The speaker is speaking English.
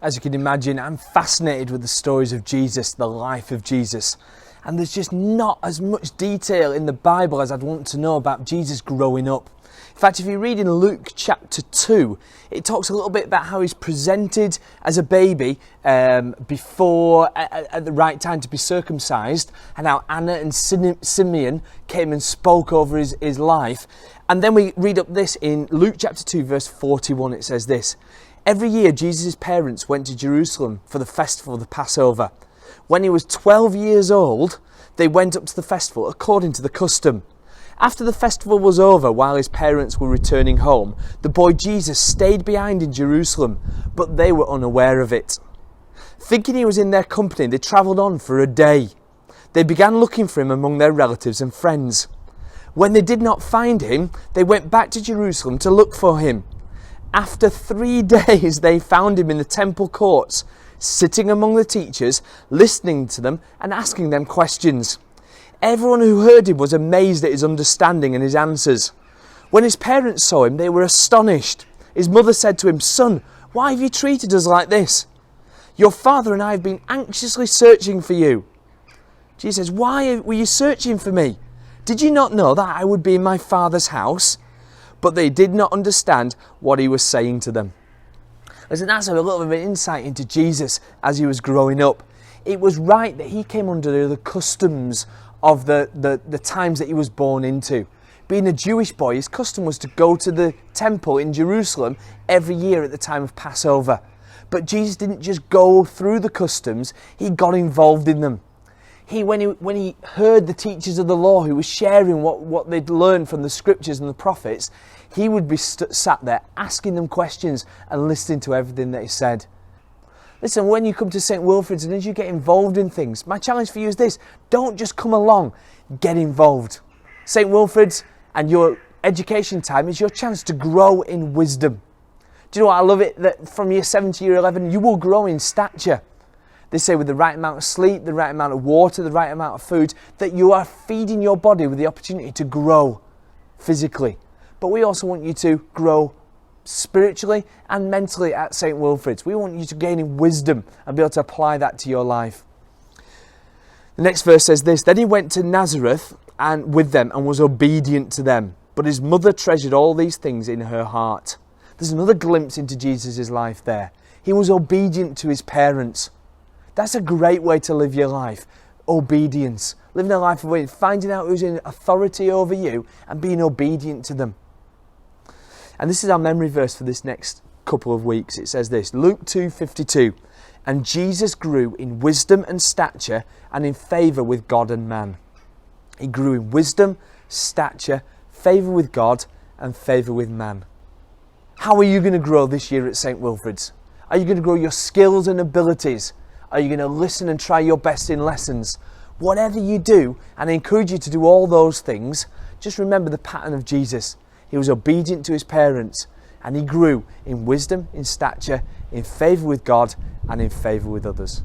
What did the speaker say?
As you can imagine, I'm fascinated with the stories of Jesus, the life of Jesus. And there's just not as much detail in the Bible as I'd want to know about Jesus growing up. In fact, if you read in Luke chapter 2, it talks a little bit about how he's presented as a baby before at the right time to be circumcised, and how Anna and Simeon came and spoke over his life. And then we read up this in Luke chapter 2, verse 41. It says this: "Every year Jesus' parents went to Jerusalem for the festival of the Passover. When he was 12 years old, they went up to the festival according to the custom. After the festival was over, while his parents were returning home, the boy Jesus stayed behind in Jerusalem, but they were unaware of it. Thinking he was in their company, they travelled on for a day. They began looking for him among their relatives and friends. When they did not find him, they went back to Jerusalem to look for him. After 3 days, they found him in the temple courts, sitting among the teachers, listening to them and asking them questions. Everyone who heard him was amazed at his understanding and his answers. When his parents saw him, they were astonished. His mother said to him, 'Son, why have you treated us like this? Your father and I have been anxiously searching for you.' Jesus says, 'Why were you searching for me? Did you not know that I would be in my Father's house?' But they did not understand what he was saying to them." Listen, that's a little bit of an insight into Jesus as he was growing up. It was right that he came under the customs of the times that he was born into. Being a Jewish boy, his custom was to go to the temple in Jerusalem every year at the time of Passover. But Jesus didn't just go through the customs, he got involved in them. When he heard the teachers of the law who were sharing what they'd learned from the scriptures and the prophets, he would be sat there asking them questions and listening to everything that he said. Listen, when you come to St. Wilfrid's and as you get involved in things, my challenge for you is this: don't just come along, get involved. St. Wilfrid's and your education time is your chance to grow in wisdom. Do you know what? I love it that from year 7 to year 11, you will grow in stature. They say with the right amount of sleep, the right amount of water, the right amount of food, that you are feeding your body with the opportunity to grow physically. But we also want you to grow spiritually and mentally at St. Wilfrid's. We want you to gain in wisdom and be able to apply that to your life. The next verse says this: "Then he went to Nazareth and with them and was obedient to them. But his mother treasured all these things in her heart." There's another glimpse into Jesus' life there. He was obedient to his parents. That's a great way to live your life. Obedience. Living a life of obedience. Finding out who's in authority over you and being obedient to them. And this is our memory verse for this next couple of weeks. It says this, Luke 2:52. "And Jesus grew in wisdom and stature and in favour with God and man." He grew in wisdom, stature, favour with God and favour with man. How are you going to grow this year at St. Wilfrid's? Are you going to grow your skills and abilities? Are you going to listen and try your best in lessons? Whatever you do, and I encourage you to do all those things, just remember the pattern of Jesus. He was obedient to his parents, and he grew in wisdom, in stature, in favour with God, and in favour with others.